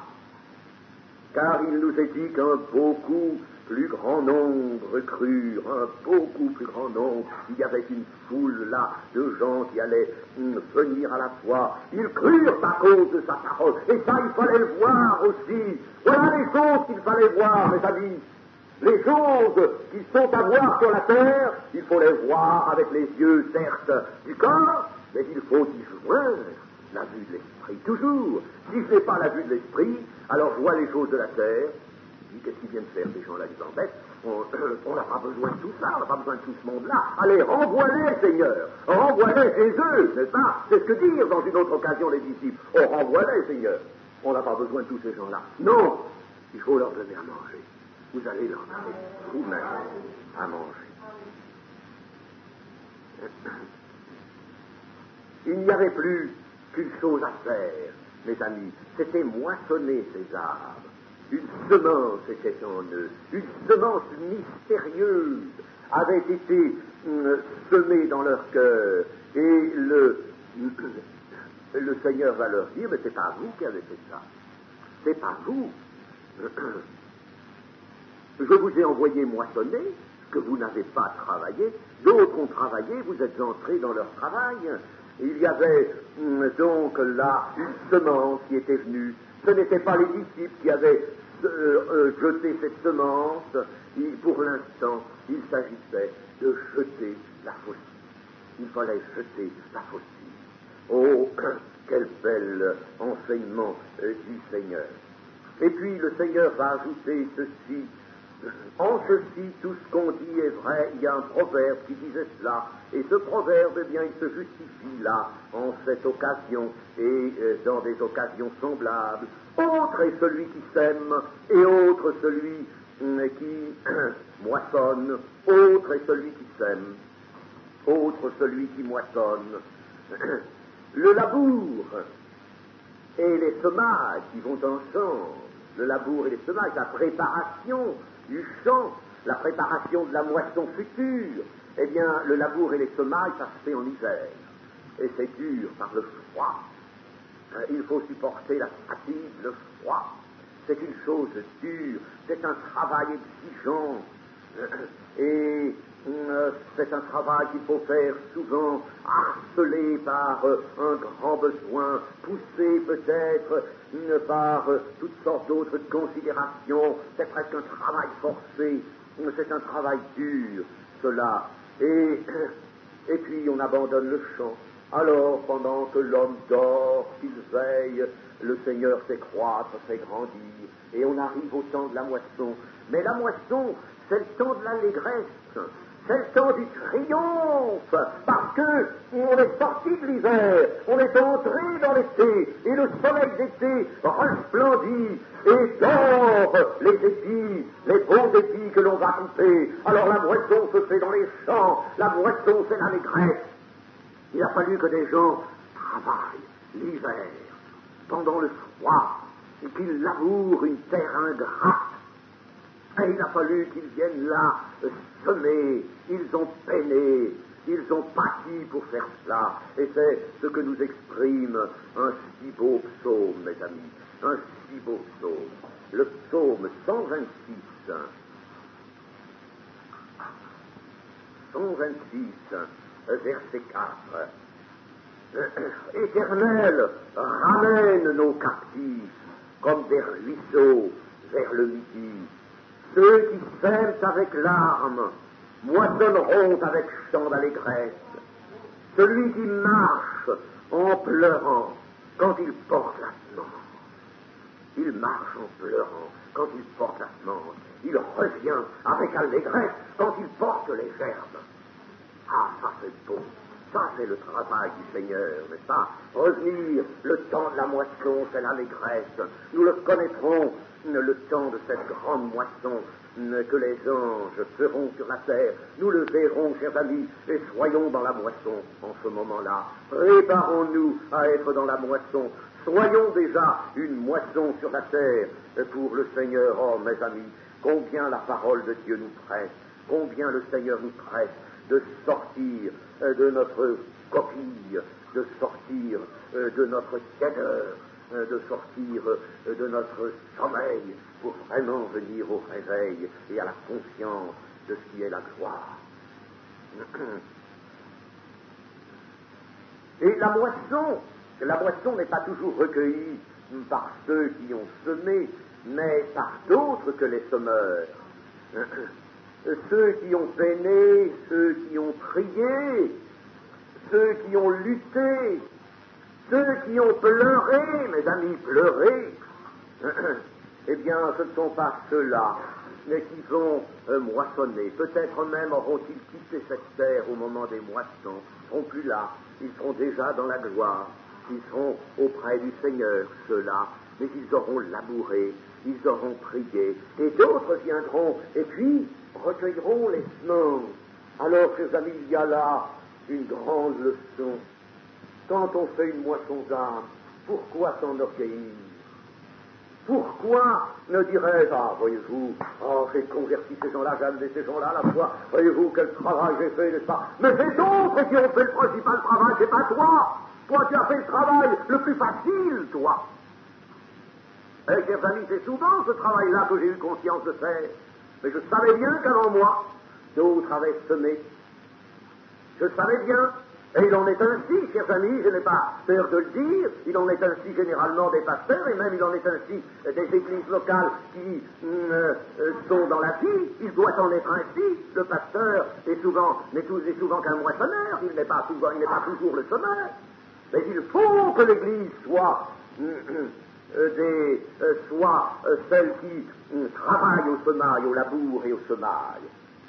Car il nous est dit qu'un beaucoup plus grand nombre crurent, un beaucoup plus grand nombre. Il y avait une foule là de gens qui allaient venir à la foi. Ils crurent à cause de sa parole. Et ça, il fallait le voir aussi. Voilà les choses qu'il fallait voir, mes amis. Les choses qui sont à voir sur la terre, il faut les voir avec les yeux, certes, du corps, mais il faut y joindre la vue de l'esprit. Toujours. Si je n'ai pas la vue de l'esprit, alors je vois les choses de la terre. Qu'est-ce qu'ils viennent faire, ces gens-là, ils embêtent? On n'a pas besoin de tout ça, on n'a pas besoin de tout ce monde-là. Allez, renvoie-les, Seigneur. Renvoie-les chez eux, n'est-ce pas? C'est ce que dirent dans une autre occasion les disciples. Oh, renvoie-les, Seigneur. On n'a pas besoin de tous ces gens-là. Non, il faut leur donner à manger. Vous allez leur donner vous-même à manger. Il n'y avait plus qu'une chose à faire, mes amis. C'était moissonner ces arbres. Une semence était en eux, une semence mystérieuse avait été semée dans leur cœur, et le Seigneur va leur dire, mais c'est pas vous qui avez fait ça, c'est pas vous. Je vous ai envoyé moissonner, que vous n'avez pas travaillé, d'autres ont travaillé, vous êtes entrés dans leur travail. Il y avait donc là une semence qui était venue. Ce n'étaient pas les disciples qui avaient jeté cette semence. Pour l'instant, il s'agissait de jeter la faucille. Il fallait jeter la faucille. Oh, quel bel enseignement du Seigneur. Et puis le Seigneur va ajouter ceci. En ceci, tout ce qu'on dit est vrai. Il y a un proverbe qui disait cela. Et ce proverbe, eh bien, il se justifie là, en cette occasion, et dans des occasions semblables. Autre est celui qui sème, et autre celui qui moissonne. Autre est celui qui sème, autre celui qui moissonne. Le labour et les semailles qui vont ensemble. Le labour et les semailles, la préparation du champ, la préparation de la moisson future. Eh bien, le labour et les semailles, ça se fait en hiver. Et c'est dur par le froid. Il faut supporter la fatigue, le froid. C'est une chose dure, c'est un travail exigeant. Et C'est un travail qu'il faut faire souvent, harcelé par un grand besoin, poussé peut-être par toutes sortes d'autres considérations. C'est presque un travail forcé, c'est un travail dur, cela. Et puis on abandonne le champ. Alors, pendant que l'homme dort, qu'il veille, le Seigneur fait croître, fait grandir, et on arrive au temps de la moisson. Mais la moisson, c'est le temps de l'allégresse, c'est le temps du triomphe, parce que on est sorti de l'hiver, on est entré dans l'été, et le soleil d'été resplendit et dort les épis, les beaux épis que l'on va couper. Alors la moisson se fait dans les champs, la moisson c'est l'allégresse. Il a fallu que des gens travaillent l'hiver, pendant le froid, et qu'ils labourent une terre ingrate. Et il a fallu qu'ils viennent là semer, ils ont peiné, ils ont pâti pour faire cela. Et c'est ce que nous exprime un si beau psaume, mes amis, un si beau psaume. Le psaume 126, 126, verset 4. Éternel, ramène nos captifs comme des ruisseaux vers le midi. Ceux qui sèment avec larmes moissonneront avec chant d'allégresse. Celui qui marche en pleurant quand il porte la semence, il marche en pleurant quand il porte la semence. Il revient avec allégresse quand il porte les gerbes. Ah, ça c'est beau. Ça, c'est le travail du Seigneur, n'est-ce pas? Revenir, le temps de la moisson, c'est l'allégresse. Nous le connaîtrons, le temps de cette grande moisson que les anges feront sur la terre. Nous le verrons, chers amis, et soyons dans la moisson en ce moment-là. Préparons-nous à être dans la moisson. Soyons déjà une moisson sur la terre pour le Seigneur. Oh, mes amis, combien la parole de Dieu nous presse, combien le Seigneur nous presse de sortir de notre coquille, de sortir de notre tièdeur, de sortir de notre sommeil pour vraiment venir au réveil et à la conscience de ce qui est la gloire. Et la moisson n'est pas toujours recueillie par ceux qui ont semé, mais par d'autres que les semeurs. Ceux qui ont peiné, ceux qui ont prié, ceux qui ont lutté, ceux qui ont pleuré, mes amis, pleuré, eh bien, ce ne sont pas ceux-là, mais qui vont moissonner. Peut-être même auront-ils quitté cette terre au moment des moissons. Ils ne seront plus là, ils seront déjà dans la gloire, ils seront auprès du Seigneur, ceux-là, mais ils auront labouré, ils auront prié, et d'autres viendront, et puis recueilleront les semences. Alors, chers amis, il y a là une grande leçon. Quand on fait une moisson d'âme, pourquoi s'enorgueillir? Pourquoi ne dirais-je, ah, voyez-vous, oh, j'ai converti ces gens-là, j'ai amené ces gens-là à la foi, voyez-vous quel travail j'ai fait, n'est-ce pas? Mais c'est d'autres qui ont fait le principal travail, c'est pas toi. Toi, tu as fait le travail le plus facile, toi. Et, chers amis, c'est souvent ce travail-là que j'ai eu conscience de faire. Mais je savais bien qu'avant moi, d'autres avaient semé. Je savais bien. Et il en est ainsi, chers amis, je n'ai pas peur de le dire, il en est ainsi généralement des pasteurs, et même il en est ainsi des églises locales qui sont dans la vie. Il doit en être ainsi. Le pasteur n'est souvent qu'un moissonneur, il n'est pas toujours le semeur. Mais il faut que l'Église soit celle qui travaille au semail, au labour et au semail.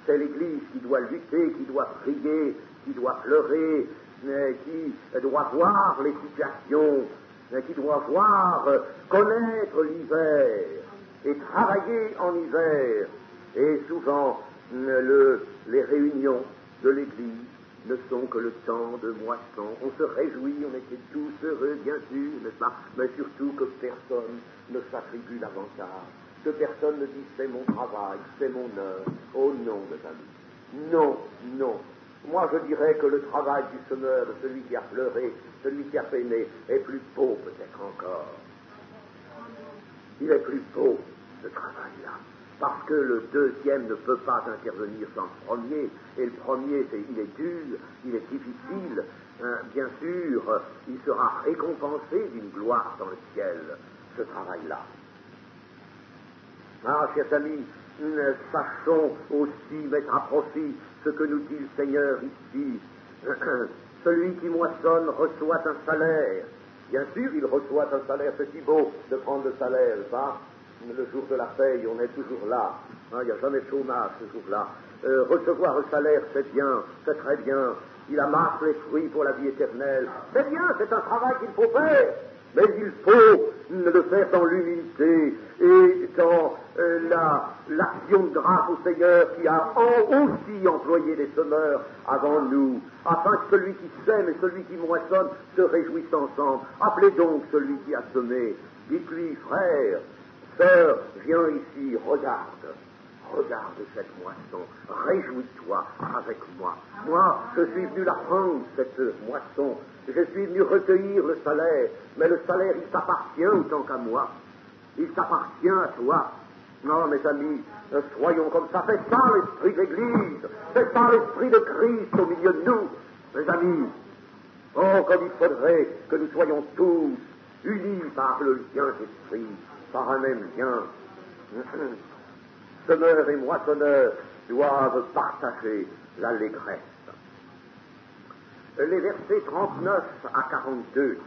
C'est l'Église qui doit lutter, qui doit prier, qui doit pleurer, qui doit voir les situations, qui doit connaître l'hiver et travailler en hiver. Et souvent, les réunions de l'Église ne sont que le temps de moisson. On se réjouit, on était tous heureux, bien sûr, n'est-ce pas? Mais surtout que personne ne s'attribue davantage, que personne ne dit c'est mon travail, c'est mon heure. Oh non, mes amis. Non, non. Moi, je dirais que le travail du semeur, de celui qui a pleuré, celui qui a peiné, est plus beau peut-être encore. Il est plus beau, ce travail-là. parce que le deuxième ne peut pas intervenir sans le premier, et le premier, il est dur, il est difficile, bien sûr, il sera récompensé d'une gloire dans le ciel, ce travail-là. Ah, chers amis, sachons aussi mettre à profit ce que nous dit le Seigneur ici. Celui qui moissonne reçoit un salaire. Bien sûr, il reçoit un salaire, c'est si beau de prendre le salaire, ça. Le jour de la paye, on est toujours là. Il n'y a jamais de chômage ce jour-là. Recevoir un salaire, c'est bien, c'est très bien. Il amasse les fruits pour la vie éternelle. C'est bien, c'est un travail qu'il faut faire. Mais il faut le faire dans l'humilité et dans l'action de grâce au Seigneur qui a aussi employé les semeurs avant nous, afin que celui qui sème et celui qui moissonne se réjouissent ensemble. Appelez donc celui qui a semé. Dites-lui, frère, sœur, viens ici, regarde cette moisson, réjouis-toi avec moi. Moi, je suis venu la prendre, cette moisson. Je suis venu recueillir le salaire, mais le salaire, il t'appartient autant qu'à moi. Il t'appartient à toi. Non, mes amis, soyons comme ça. C'est ça l'esprit de l'Église. C'est ça l'esprit de Christ au milieu de nous, mes amis. Oh, comme il faudrait que nous soyons tous unis par le lien d'esprit, par un même lien. Semeurs et moissonneurs doivent partager l'allégresse. Les versets 39 à 42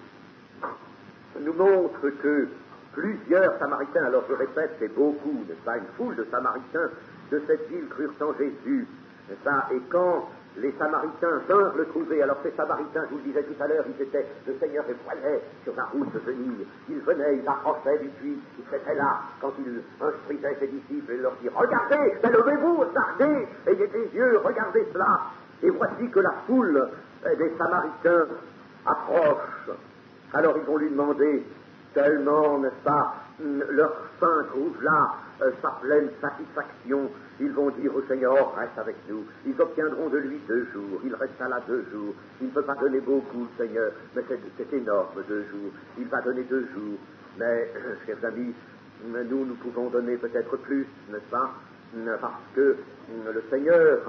nous montrent que plusieurs Samaritains, alors je répète, c'est beaucoup, n'est-ce pas, une foule de Samaritains de cette ville crurent en Jésus, n'est-ce pas, et quand les Samaritains vinrent le trouver, alors ces Samaritains, je vous le disais tout à l'heure, le Seigneur les voyait sur la route de venir, ils venaient, ils approchaient du puits, ils étaient là, quand il instruisait ses disciples, et leur dit, regardez, levez-vous, regardez, ayez des yeux, regardez cela, et voici que la foule des Samaritains approche. Alors ils vont lui demander, tellement, n'est-ce pas, leur faim trouve là sa pleine satisfaction. Ils vont dire au Seigneur, reste avec nous. Ils obtiendront de lui 2 jours. Il restera là 2 jours. Il ne peut pas donner beaucoup, le Seigneur, mais c'est énorme, 2 jours. Il va donner 2 jours. Mais, chers amis, nous pouvons donner peut-être plus, n'est-ce pas, parce que le Seigneur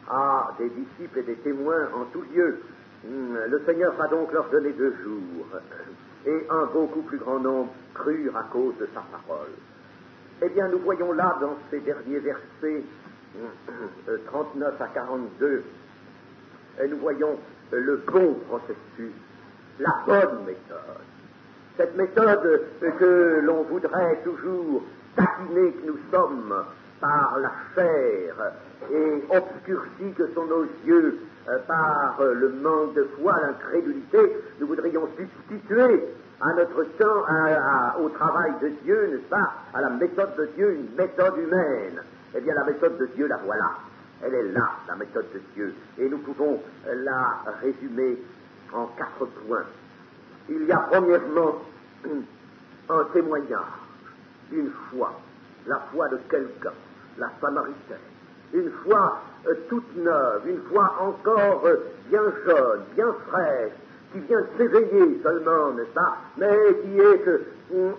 a des disciples et des témoins en tout lieu. Le Seigneur va donc leur donner 2 jours, et un beaucoup plus grand nombre crurent à cause de sa parole. Eh bien, nous voyons là, dans ces derniers versets, 39 à 42, nous voyons le bon processus, la bonne méthode. Cette méthode que l'on voudrait toujours taquiner que nous sommes par la chair et obscurcis que sont nos yeux par le manque de foi, l'incrédulité, nous voudrions substituer à notre temps, au travail de Dieu, n'est-ce pas, à la méthode de Dieu, une méthode humaine. Eh bien, la méthode de Dieu, la voilà. Elle est là, la méthode de Dieu. Et nous pouvons la résumer en 4 points. Il y a premièrement un témoignage d'une foi, la foi de quelqu'un, la Samaritaine. Une foi toute neuve, une foi encore bien jeune, bien fraîche, qui vient de s'éveiller seulement, n'est-ce pas, mais qui est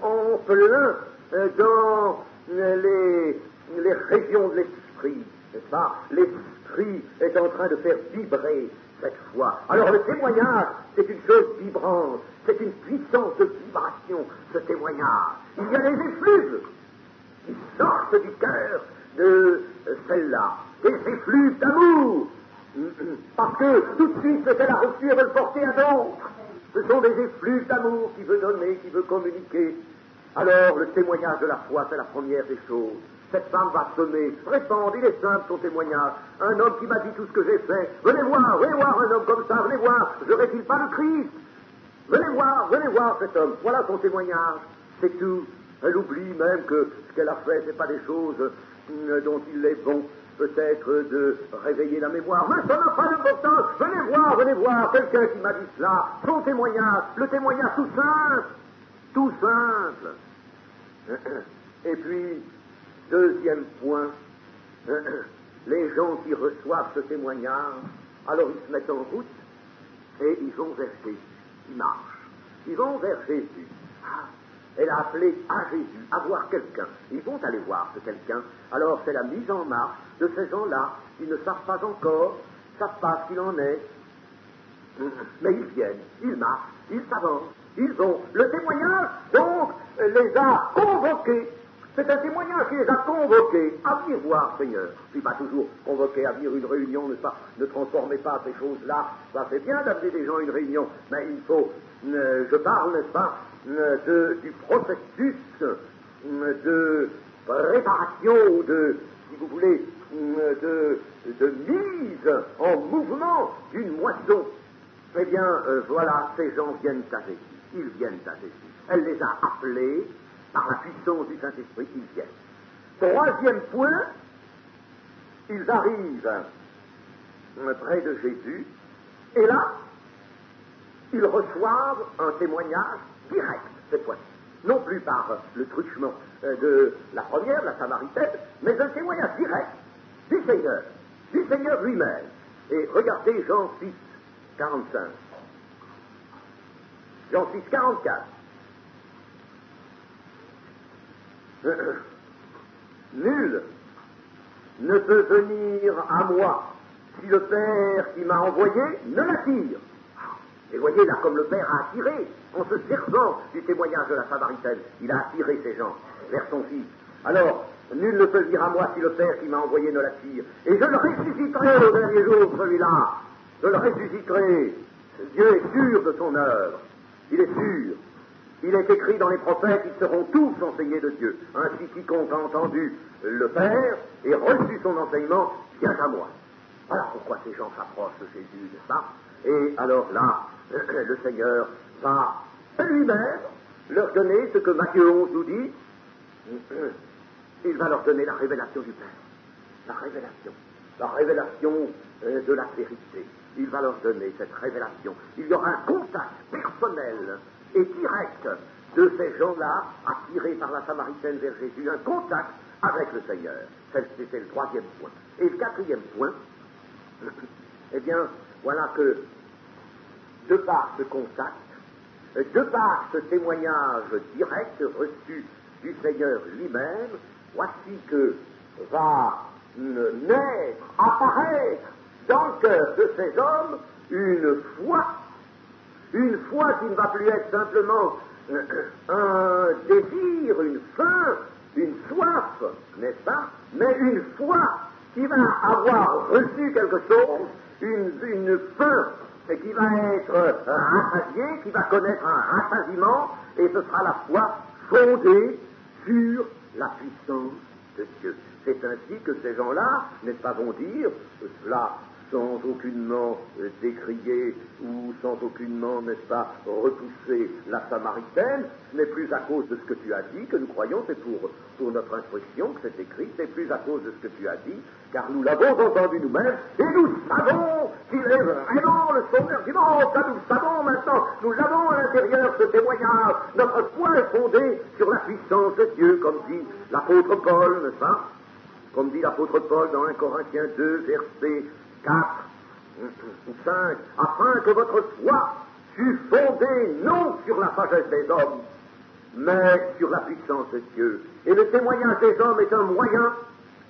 en plein dans les régions de l'esprit, n'est-ce pas. L'esprit est en train de faire vibrer cette foi. Alors le témoignage, c'est une chose vibrante, c'est une puissance de vibration, ce témoignage. Il y a des effluves qui sortent du cœur de celle-là, des effluves d'amour, parce que tout de suite, ce qu'elle a reçu, elle veut le porter à d'autres. Ce sont des effluves d'amour qui veut donner, qui veut communiquer. Alors, le témoignage de la foi, c'est la première des choses. Cette femme va semer, répandre, il est simple son témoignage. Un homme qui m'a dit tout ce que j'ai fait. Venez voir un homme comme ça, venez voir, j'aurais-il pas le Christ? Venez voir cet homme. Voilà son témoignage, c'est tout. Elle oublie même que ce qu'elle a fait, c'est pas des choses dont il est bon peut-être de réveiller la mémoire. Mais ça n'a pas d'importance. Venez voir quelqu'un qui m'a dit cela. Son témoignage, le témoignage tout simple. Et puis, deuxième point, les gens qui reçoivent ce témoignage, alors ils se mettent en route et ils vont vers Jésus. Ils marchent. Ils vont vers Jésus. Elle a appelé à Jésus, à voir quelqu'un. Ils vont aller voir ce quelqu'un. Alors c'est la mise en marche de ces gens-là qui ne savent pas encore, savent pas ce qu'il en est. Mais ils viennent, ils marchent, ils s'avancent, ils ont. Le témoignage, donc, les a convoqués. C'est un témoignage qui les a convoqués à venir voir, Seigneur. Je ne suis pas toujours convoqué à venir une réunion, n'est-ce pas? Ne transformez pas ces choses-là. Ça, c'est bien d'amener des gens à une réunion, mais il faut, je parle, n'est-ce pas, du processus de préparation, de, si vous voulez, de mise en mouvement d'une moisson. Eh bien, voilà, ces gens viennent à Jésus. Ils viennent à Jésus. Elle les a appelés par la puissance du Saint-Esprit, ils viennent. Troisième point, ils arrivent près de Jésus, et là, ils reçoivent un témoignage direct, cette fois-ci. Non plus par le truchement de la première, la Samaritaine, mais un témoignage direct du Seigneur lui-même. Et regardez Jean 6, 45. Jean 6, 44. Nul ne peut venir à moi si le Père qui m'a envoyé ne l'attire. Et voyez là comme le Père a attiré, en se servant du témoignage de la Samaritaine, il a attiré ces gens vers son Fils. Alors, nul ne peut venir à moi si le Père qui m'a envoyé ne l'attire. Et je le ressusciterai au dernier jour, celui-là. Je le ressusciterai. Dieu est sûr de son œuvre. Il est sûr. Il est écrit dans les prophètes, ils seront tous enseignés de Dieu. Ainsi, quiconque a entendu le Père et reçu son enseignement, vient à moi. Voilà pourquoi ces gens s'approchent de Jésus, n'est-ce pas? Et alors là, le Seigneur va lui-même leur donner ce que Matthieu 11 nous dit. Il va leur donner la révélation du Père. La révélation de la vérité. Il va leur donner cette révélation. Il y aura un contact personnel et direct de ces gens-là, attirés par la Samaritaine vers Jésus, un contact avec le Seigneur. C'était le troisième point. Et le quatrième point, eh bien, voilà que, de par ce contact, de par ce témoignage direct reçu du Seigneur lui-même, voici que va naître, apparaître dans le cœur de ces hommes une foi qui ne va plus être simplement un désir, une faim, une soif, n'est-ce pas, mais une foi qui va avoir reçu quelque chose, une faim qui va être rassasiée, qui va connaître un rassasiement, et ce sera la foi fondée sur la puissance de Dieu. C'est ainsi que ces gens-là, n'est-ce pas, vont dire cela sans aucunement décrier ou sans aucunement, n'est-ce pas, repousser la Samaritaine. Ce n'est plus à cause de ce que tu as dit que nous croyons, c'est pour notre instruction que c'est écrit, c'est plus à cause de ce que tu as dit, car nous l'avons entendu nous-mêmes, et nous savons qu'il est vraiment le Sauveur du monde. Ça, nous le savons maintenant, nous l'avons à l'intérieur, ce témoignage. Notre foi est fondée sur la puissance de Dieu, comme dit l'apôtre Paul, n'est-ce pas? Comme dit l'apôtre Paul dans 1 Corinthiens 2, verset 4 ou 5, afin que votre foi fût fondée non sur la sagesse des hommes, mais sur la puissance de Dieu. Et le témoignage des hommes est un moyen,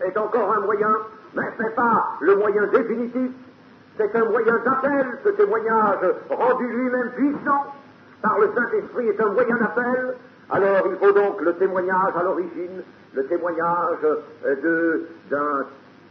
est encore un moyen, mais ce n'est pas le moyen définitif, c'est un moyen d'appel. Ce témoignage rendu lui-même puissant par le Saint-Esprit est un moyen d'appel. Alors il faut donc le témoignage à l'origine, le témoignage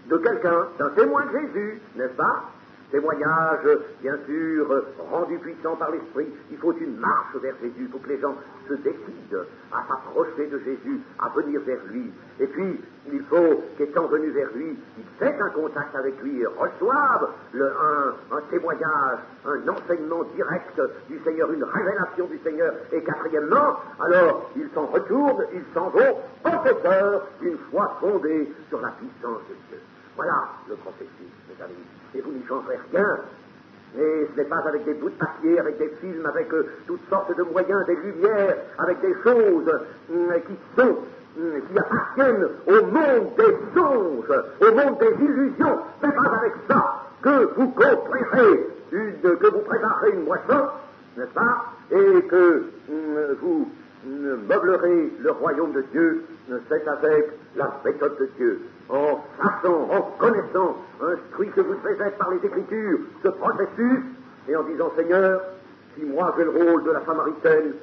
de quelqu'un, d'un témoin de Jésus, n'est-ce pas? Témoignage, bien sûr, rendu puissant par l'Esprit. Il faut une marche vers Jésus. Il faut que les gens se décident à s'approcher de Jésus, à venir vers lui. Et puis, il faut qu'étant venus vers lui, ils aient un contact avec lui et reçoivent un témoignage, un enseignement direct du Seigneur, une révélation du Seigneur. Et quatrièmement, alors, ils s'en retournent, ils s'en vont, possesseurs d'une foi fondée sur la puissance de Dieu. Voilà le processus, mes amis. Et vous n'y changerez rien. Et ce n'est pas avec des bouts de papier, avec des films, avec toutes sortes de moyens, des lumières, avec des choses qui appartiennent au monde des songes, au monde des illusions. Ce n'est pas avec ça que vous préparerez une moisson, n'est-ce pas, et que vous meublerai le royaume de Dieu, c'est avec la méthode de Dieu, en sachant, en connaissant, instruit que vous devez être par les Écritures, ce processus, et en disant, Seigneur, si moi j'ai le rôle de la Samaritaine,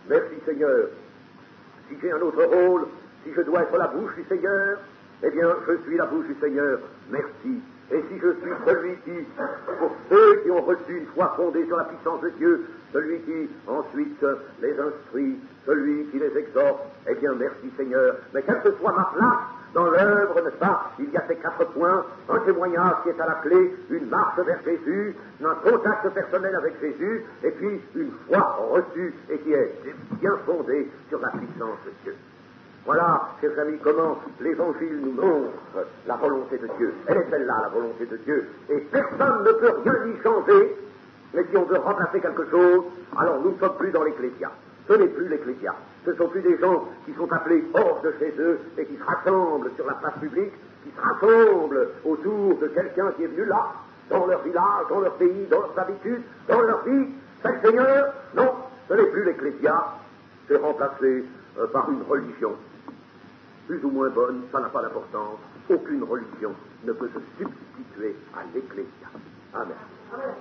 merci Seigneur. Si j'ai un autre rôle, si je dois être la bouche du Seigneur, eh bien, je suis la bouche du Seigneur, merci. Et si je suis celui qui, pour ceux qui ont reçu une foi fondée sur la puissance de Dieu, celui qui ensuite les instruit, celui qui les exhorte, eh bien, merci Seigneur. Mais quelle que soit ma place dans l'œuvre, n'est-ce pas, il y a ces 4 points, un témoignage qui est à la clé, une marche vers Jésus, un contact personnel avec Jésus, et puis une foi reçue et qui est bien fondée sur la puissance de Dieu. Voilà, chers amis, comment l'Évangile nous montre la volonté de Dieu. Elle est celle-là, la volonté de Dieu. Et personne ne peut rien y changer, mais si on veut remplacer quelque chose, alors nous ne sommes plus dans l'Ecclésia. Ce n'est plus l'Ecclésia. Ce ne sont plus des gens qui sont appelés hors de chez eux et qui se rassemblent sur la place publique, qui se rassemblent autour de quelqu'un qui est venu là, dans leur village, dans leur pays, dans leurs habitudes, dans leur vie. C'est le Seigneur. Non, ce n'est plus l'Ecclésia. C'est remplacé par une religion. Plus ou moins bonne, ça n'a pas d'importance. Aucune religion ne peut se substituer à l'Ecclésia. Amen. Amen.